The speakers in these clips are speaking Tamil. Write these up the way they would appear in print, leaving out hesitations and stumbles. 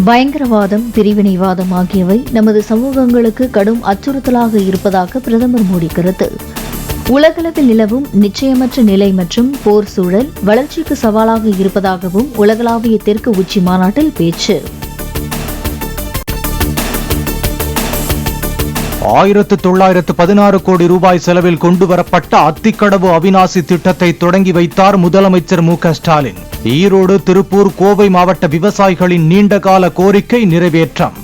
பயங்கரவாதம், பிரிவினைவாதம் ஆகியவை நமது சமூகங்களுக்கு கடும் அச்சுறுத்தலாக இருப்பதாக பிரதமர் மோடி கருத்து. உலகளவில் நிலவும் நிச்சயமற்ற நிலை மற்றும் போர் சூழல் வளர்ச்சிக்கு சவாலாக இருப்பதாகவும் உலகளாவிய தெற்கு உச்சி மாநாட்டில் பேச்சு. 1916 கோடி ரூபாய் செலவில் கொண்டுவரப்பட்ட அத்திக்கடவு அவிநாசி திட்டத்தை தொடங்கி வைத்தார் முதலமைச்சர் மு க ஸ்டாலின். ஈரோடு, திருப்பூர், கோவை மாவட்ட விவசாயிகளின் நீண்டகால கோரிக்கை நிறைவேற்றம்.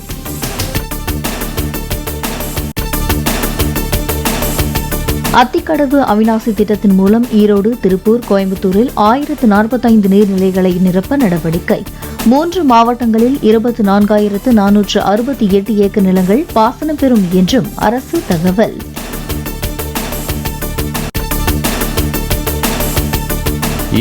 அத்திக்கடவு அவிநாசி திட்டத்தின் மூலம் ஈரோடு, திருப்பூர், கோயம்புத்தூரில் 1045 நீர்நிலைகளை நிரப்ப நடவடிக்கை. 3 மாவட்டங்களில் 24,468 ஏக்கர் நிலங்கள் பாசனம் பெறும் என்றும் அரசு தகவல்.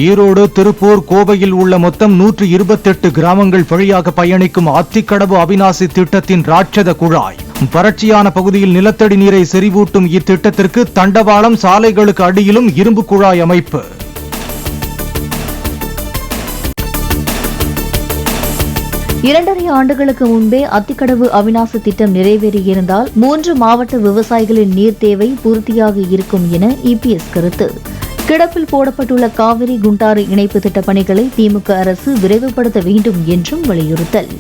ஈரோடு, திருப்பூர், கோவையில் உள்ள மொத்தம் 128 கிராமங்கள் வழியாக பயணிக்கும் அத்திக்கடவு அவிநாசி திட்டத்தின் ராட்சத குழாய். வறட்சியான பகுதியில் நிலத்தடி நீரை செறிவூட்டும் இத்திட்டத்திற்கு தண்டவாளம், சாலைகளுக்கு அடியிலும் இரும்பு குழாய் அமைப்பு. இரண்டரை ஆண்டுகளுக்கு முன்பே அத்திக்கடவு அவிநாசி திட்டம் நிறைவேறியிருந்தால் 3 மாவட்ட விவசாயிகளின் நீர் தேவை பூர்த்தியாக இருக்கும் என இபிஎஸ் கருத்து. கிடப்பில் போடப்பட்டுள்ள காவிரி குண்டாறு இணைப்பு திட்ட பணிகளை திமுக அரசு விரைவுபடுத்த வேண்டும் என்றும் வலியுறுத்தல்.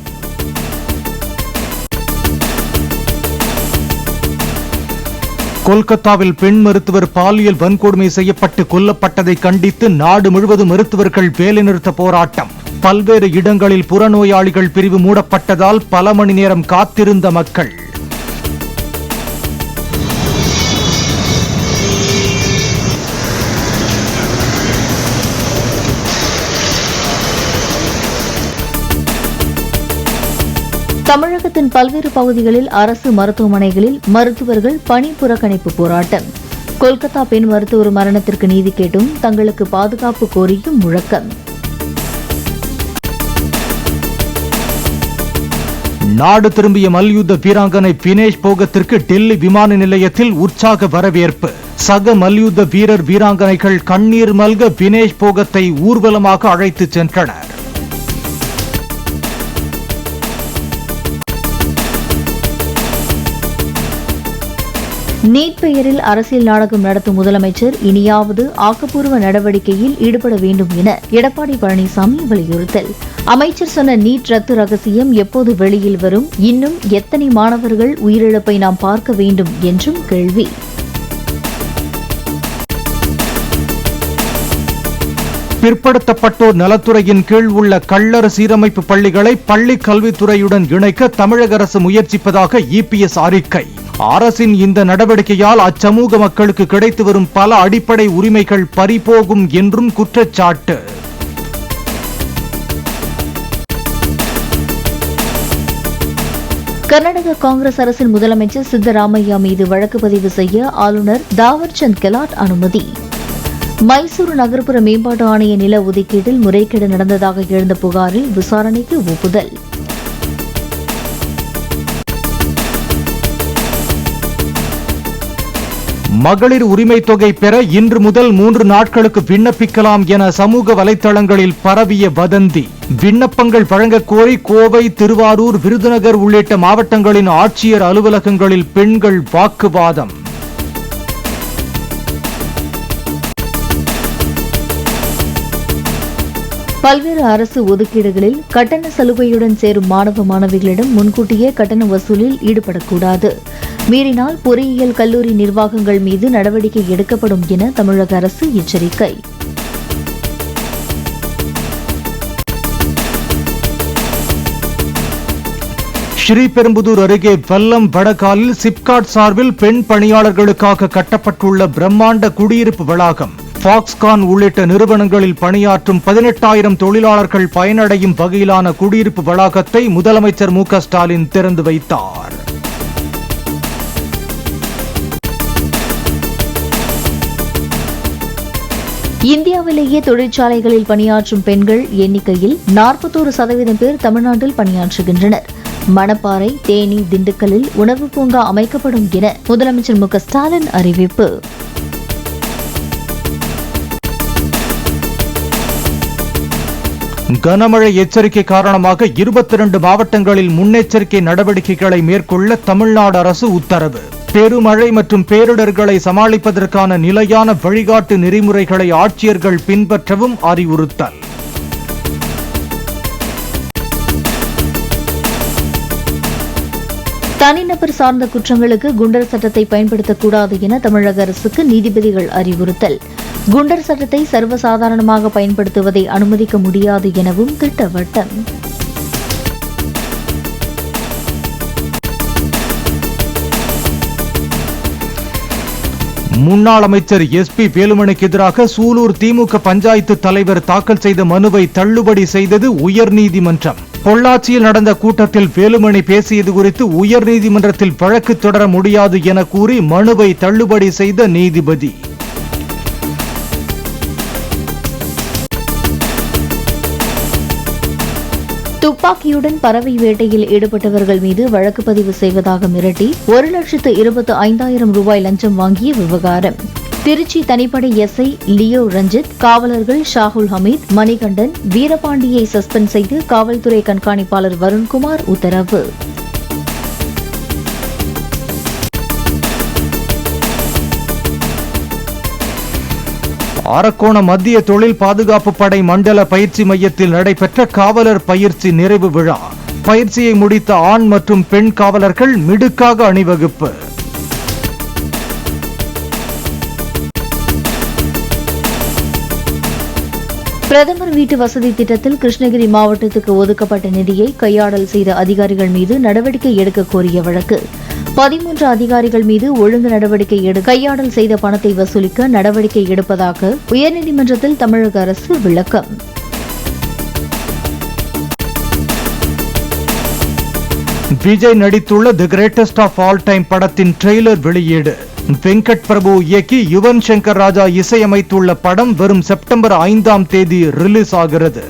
கொல்கத்தாவில் பெண் மருத்துவர் பாலியல் வன்கொடுமை செய்யப்பட்டு கொல்லப்பட்டதை கண்டித்து நாடு முழுவதும் மருத்துவர்கள் வேலைநிறுத்த போராட்டம். பல்வேறு இடங்களில் புறநோயாளிகள் பிரிவு மூடப்பட்டதால் பல மணி நேரம் காத்திருந்த மக்கள். தமிழகத்தின் பல்வேறு பகுதிகளில் அரசு மருத்துவமனைகளில் மருத்துவர்கள் பணி புறக்கணிப்பு போராட்டம். கொல்கத்தா பெண் மருத்துவர் மரணத்திற்கு நீதி கேட்டும் தங்களுக்கு பாதுகாப்பு கோரியும் முழக்கம். நாடு திரும்பிய மல்யுத்த வீராங்கனை வினேஷ் போகத்திற்கு டெல்லி விமான நிலையத்தில் உற்சாக வரவேற்பு. சக மல்யுத்த வீரர் வீராங்கனைகள் கண்ணீர் மல்க வினேஷ் போகத்தை ஊர்வலமாக அழைத்து சென்றனர். நீட் பெயரில் அரசியல் நாடகம் நடத்தும் முதலமைச்சர் இனியாவது ஆக்கப்பூர்வ நடவடிக்கையில் ஈடுபட வேண்டும் என எடப்பாடி பழனிசாமி வலியுறுத்தல். அமைச்சர் சொன்ன நீட் ரத்து ரகசியம் எப்போது வெளியில் வரும்? இன்னும் எத்தனை மாணவர்கள் உயிரிழப்பை நாம் பார்க்க வேண்டும் என்றும் கேள்வி. பிற்படுத்தப்பட்டோர் நலத்துறையின் கீழ் உள்ள கள்ளர் சீரமைப்பு பள்ளிகளை பள்ளி கல்வித்துறையுடன் இணைக்க தமிழக அரசு முயற்சிப்பதாக இபிஎஸ் அறிக்கை. அரசின் இந்த நடவடிக்கையால் அச்சமூக மக்களுக்கு கிடைத்து வரும் பல அடிப்படை உரிமைகள் பறிபோகும் என்றும் குற்றச்சாட்டு. கர்நாடக காங்கிரஸ் அரசின் முதலமைச்சர் சித்தராமையா மீது வழக்கு பதிவு செய்ய ஆளுநர் தாவர்சந்த் கெலாட் அனுமதி. மைசூரு நகர்ப்புற மேம்பாட்டு ஆணைய நில ஒதுக்கீட்டில் முறைகேடு நடந்ததாக எழுந்த புகாரில் விசாரணைக்கு ஒப்புதல். மகளிர் உரிமை தொகை பெற இன்று முதல் 3 நாட்களுக்கு விண்ணப்பிக்கலாம் என சமூக வலைதளங்களில் பரவிய வதந்தி. விண்ணப்பங்கள் வழங்க கோரி கோவை, திருவாரூர், விருதுநகர் உள்ளிட்ட மாவட்டங்களின் ஆட்சியர் அலுவலகங்களில் பெண்கள் வாக்குவாதம். பல்வேறு அரசு ஒதுக்கீடுகளில் கட்டண சலுகையுடன் சேரும் மாணவ மாணவிகளிடம் முன்கூட்டியே கட்டண வசூலில் ஈடுபடக்கூடாது. மீறினால் பொறியியல் கல்லூரி நிர்வாகங்கள் மீது நடவடிக்கை எடுக்கப்படும் என தமிழக அரசு எச்சரிக்கை. ஸ்ரீபெரும்புதூர் அருகே வெல்லம் வடகாலில் சிப்காட் சார்பில் பெண் பணியாளர்களுக்காக கட்டப்பட்டுள்ள பிரம்மாண்ட குடியிருப்பு வளாகம். பாக்ஸ்கான் உள்ளிட்ட நிறுவனங்களில் பணியாற்றும் 18,000 தொழிலாளர்கள் பயனடையும் வகையிலான குடியிருப்பு வளாகத்தை முதலமைச்சர் மு க ஸ்டாலின் திறந்து வைத்தார். இந்தியாவிலேயே தொழிற்சாலைகளில் பணியாற்றும் பெண்கள் எண்ணிக்கையில் 41% பேர் தமிழ்நாட்டில் பணியாற்றுகின்றனர். மணப்பாறை, தேனி, திண்டுக்கல்லில் உணவு பூங்கா அமைக்கப்படும் என முதலமைச்சர் மு க ஸ்டாலின் அறிவிப்பு. கனமழை எச்சரிக்கை காரணமாக 22 மாவட்டங்களில் முன்னெச்சரிக்கை நடவடிக்கைகளை மேற்கொள்ள தமிழ்நாடு அரசு உத்தரவு. பெருமழை மற்றும் பேரிடர்களை சமாளிப்பதற்கான நிலையான வழிகாட்டு நெறிமுறைகளை ஆட்சியர்கள் பின்பற்றவும் அறிவுறுத்தல். தனிநபர் சார்ந்த குற்றங்களுக்கு குண்டர் சட்டத்தை பயன்படுத்தக்கூடாது என தமிழக அரசுக்கு நீதிபதிகள் அறிவுறுத்தல். குண்டர் சட்டத்தை சர்வசாதாரணமாக பயன்படுத்துவதை அனுமதிக்க முடியாது எனவும் திட்டவட்டம். முன்னாள் அமைச்சர் SP வேலுமணிக்கு எதிராக சூலூர் திமுக பஞ்சாயத்து தலைவர் தாக்கல் செய்த மனுவை தள்ளுபடி செய்தது உயர்நீதிமன்றம். பொள்ளாச்சியில் நடந்த கூட்டத்தில் வேலுமணி பேசியது குறித்து உயர்நீதிமன்றத்தில் வழக்கு தொடர முடியாது என கூறி மனுவை தள்ளுபடி செய்த நீதிபதி. துப்பாக்கியுடன் பறவை வேட்டையில் ஈடுபட்டவர்கள் மீது வழக்கு பதிவு செய்வதாக மிரட்டி 1,25,000 ரூபாய் லஞ்சம் வாங்கிய விவகாரம். திருச்சி தனிப்படை SI லியோ ரஞ்சித், காவலர்கள் ஷாகுல் ஹமீத், மணிகண்டன், வீரபாண்டியை சஸ்பெண்ட் செய்து காவல்துறை கண்காணிப்பாளர் வருண்குமார் உத்தரவு. அரக்கோணம் மத்திய தொழில் பாதுகாப்பு படை மண்டல பயிற்சி மையத்தில் நடைபெற்ற காவலர் பயிற்சி நிறைவு விழா. பயிற்சியை முடித்த ஆண் மற்றும் பெண் காவலர்கள் மிடுக்காக அணிவகுப்பு. பிரதமர் வீட்டு வசதி திட்டத்தில் கிருஷ்ணகிரி மாவட்டத்துக்கு ஒதுக்கப்பட்ட நிதியை கையாடல் செய்த அதிகாரிகள் மீது நடவடிக்கை எடுக்க கோரிய வழக்கு. 13 அதிகாரிகள் மீது ஒழுங்கு நடவடிக்கை கையாடல் செய்த பணத்தை வசூலிக்க நடவடிக்கை எடுப்பதாக உயர்நீதிமன்றத்தில் தமிழக அரசு விளக்கம். விஜய் நடித்துள்ள the greatest of all time படத்தின் ட்ரெய்லர் வெளியீடு. வெங்கட் பிரபு இயக்கி யுவன் சங்கர் ராஜா இசையமைத்துள்ள படம் வரும் செப்டம்பர் 5ஆம் தேதி ரிலீஸ் ஆகிறது.